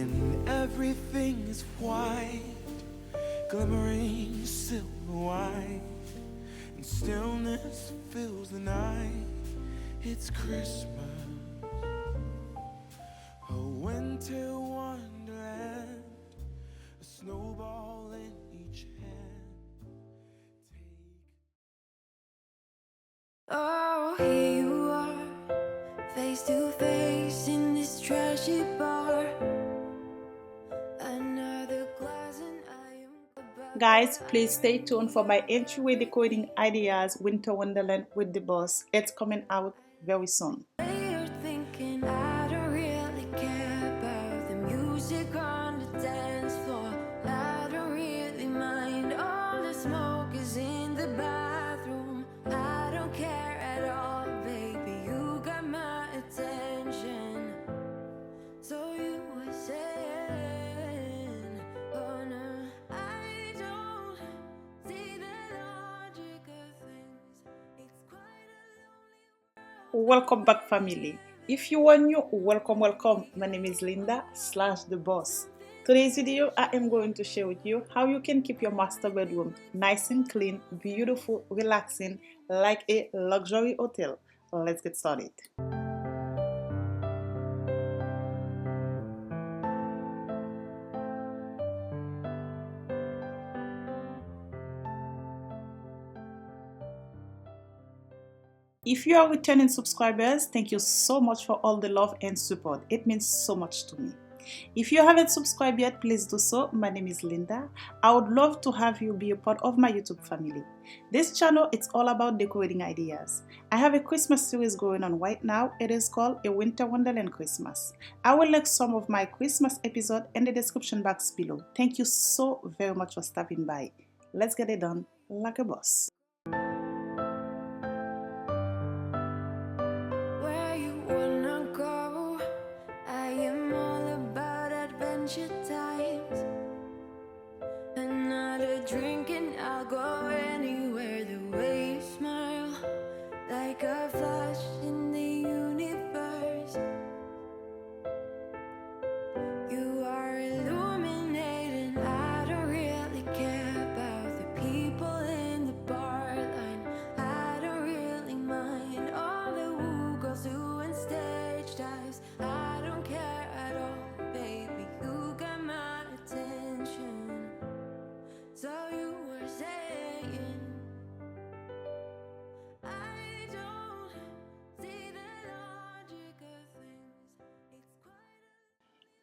when everything is white, glimmering silver white, and stillness fills the night. It's Christmas, a winter wonderland, a snowball in each hand. Oh, here you are, face to face in this trashy bar. Another glass and I am about. Guys, please stay tuned for my entryway decorating ideas Winter Wonderland with the Boss. It's coming out very soon. You're thinking I don't really care about the music on the dance floor. I don't really mind all the smoke is in the bathroom. I don't care at all, baby. You got my attention. So you were saying, oh no, I don't see the logic of things. It's quite a lonely world. Welcome back, family. If you are new, welcome. My name is Linda / the Boss. Today's video, I am going to share with you how you can keep your master bedroom nice and clean, beautiful, relaxing, like a luxury hotel. Let's get started. If you are returning subscribers, thank you so much for all the love and support. It means so much to me. If you haven't subscribed yet, please do so. My name is Linda. I would love to have you be a part of my YouTube family. This channel is all about decorating ideas. I have a Christmas series going on right now. It is called A Winter Wonderland Christmas. I will link some of my Christmas episodes in the description box below. Thank you so very much for stopping by. Let's get it done like a boss. Where you wanna go? I am all about adventure times. Another drink and I'll go anywhere. The way you smile, like a flash in the universe. You are illuminating. I don't really care about the people in the bar line. I don't really mind all the woo girls doing stage dives. I don't care at all, baby. You got my attention. So you were saying, I don't see the logic of things. It's quite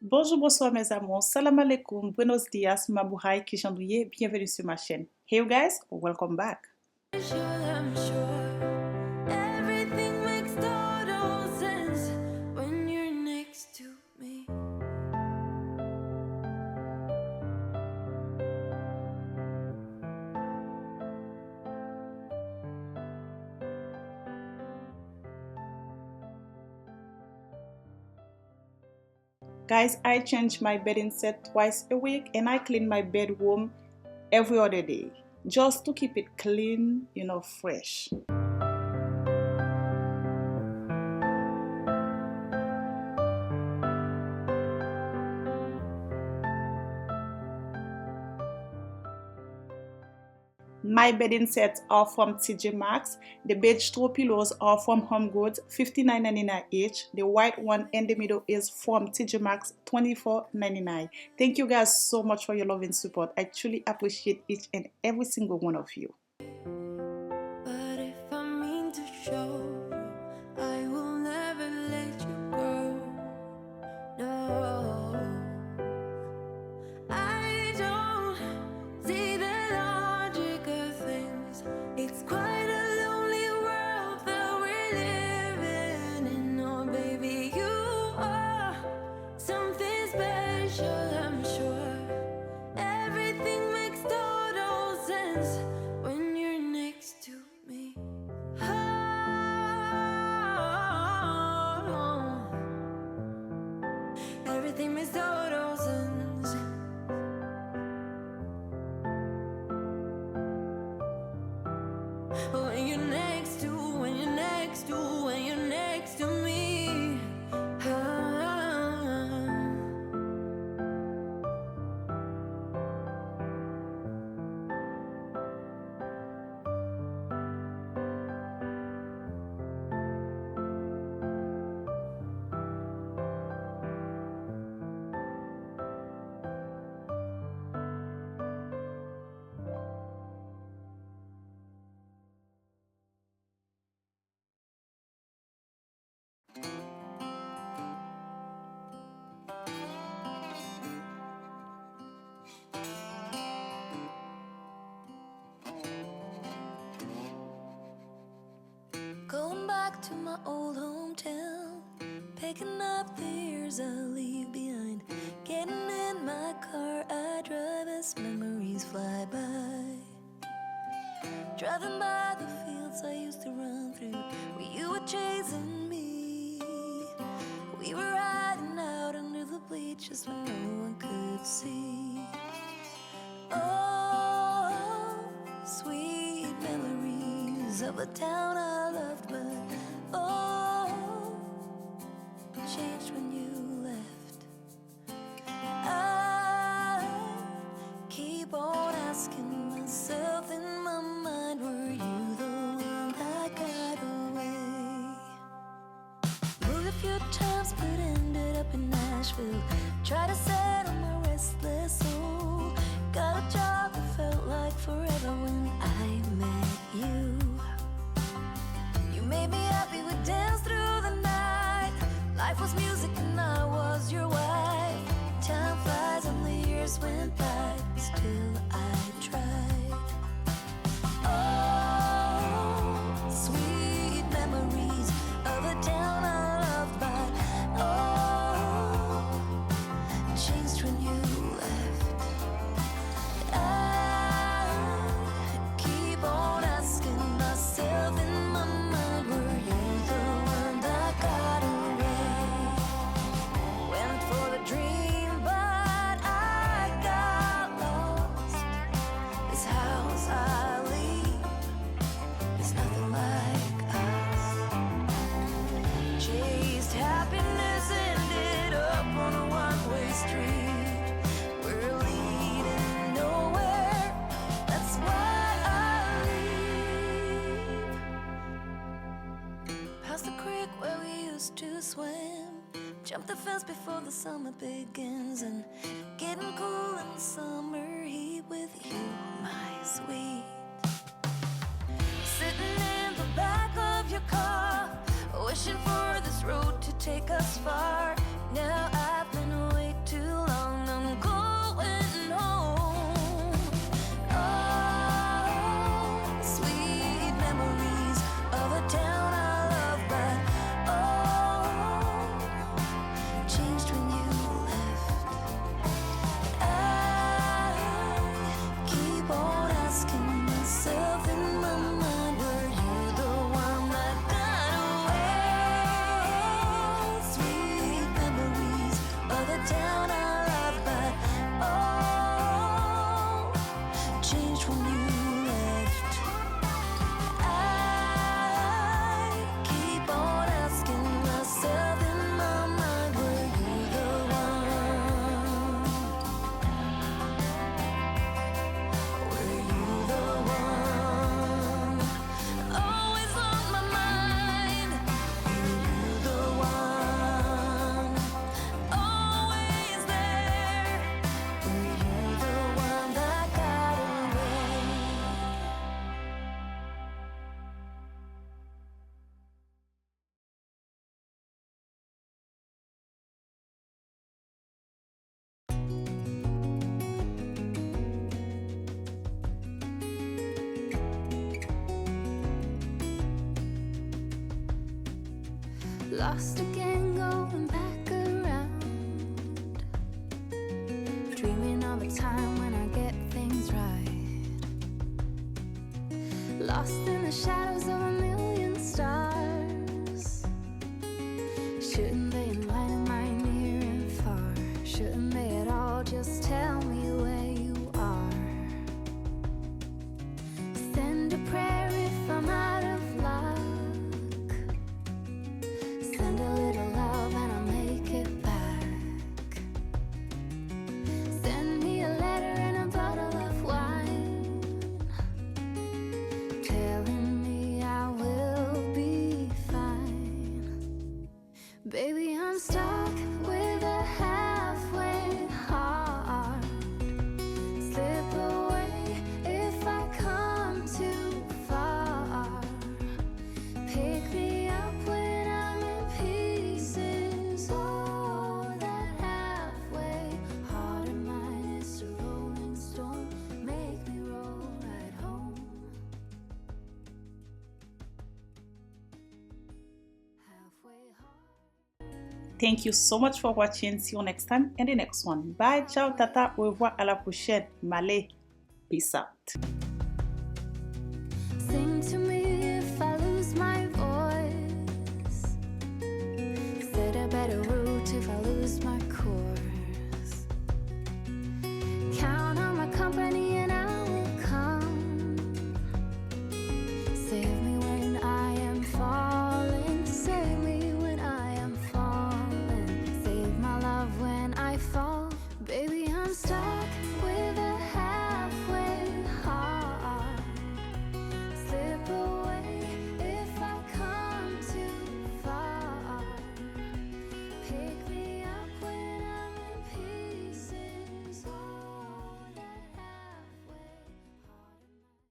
Bonjour, bonsoir mes amours, salam alaikum, buenos dias, mabuhay, kishandouye, bienvenue sur ma chaîne. Hey you guys, welcome back. special, I'm sure. Everything makes total sense when you're next to me. Guys, I change my bedding set twice a week and I clean my bedroom every other day just to keep it clean, fresh. My bedding sets are from TJ Maxx. The beige throw pillows are from Home Goods, $59.99 each. The white one in the middle is from TJ Maxx, $24.99. Thank you guys so much for your love and support. I truly appreciate each and every single one of you. But if I mean to show you, I will never let you go. No, I don't see the logic of things. It's quite a lonely world that we're living in. Oh, baby, you are something special, I'm sure. Everything makes total sense when you're next to me. Oh, everything makes total sense when you're next to, when you're next to, when you're next to me. Picking up the years I'll leave behind. Getting in my car, I drive as memories fly by. Driving by the fields I used to run through, where you were chasing me. We were riding out under the bleachers when no one could see. Oh, sweet memories of a town I loved, but oh, changed when you left. I keep on asking myself in my mind, were you the one that got away? Moved a few times but ended up in Nashville. Tried to settle my restless soul. Got a job that felt like forever when I met you. You made me happy, we danced through the night. Life was music and I was your wife. Time flies and the years went by, still I tried. Oh, sweet memories of a town I loved, but oh, changed when you left. I keep on asking myself in my mind, were you the one that got away? Went for the dream, but I got lost. This house I leave is nothing like us. Chased happiness, ended up on a one-way street. We're leading nowhere, that's why I leave. Past the creek where we used to swim, jump the fence before the summer begins, and getting cool in the summer heat with you, my sweet. Sitting in the back of your car, wishing for this road to take us far. Now I've been away too long, I'm going home. Oh, sweet memories of a town I love, but oh, changed when you left. I keep on asking myself in my mind, were you the one that got away? Sweet memories of the town I love, but oh, changed when you left. I keep on asking myself in my mind, were you the one? Were you the one? Always on my mind. Were you the one? Always there. Were you the one that got away? Lost again, going back around, dreaming of a time when I get things right. Lost in the shadows of a million stars. Shouldn't they enlighten my near and far? Shouldn't they at all just tell me where you are? Send a prayer if I'm out of luck. Send a little love and I'll make it back. Send me a letter and a bottle of wine, telling me I will be fine. Baby, I'm stuck with a halfway heart. Thank you so much for watching. See you next time in the next one. Bye, ciao, tata, au revoir, à la prochaine. Malé, peace out.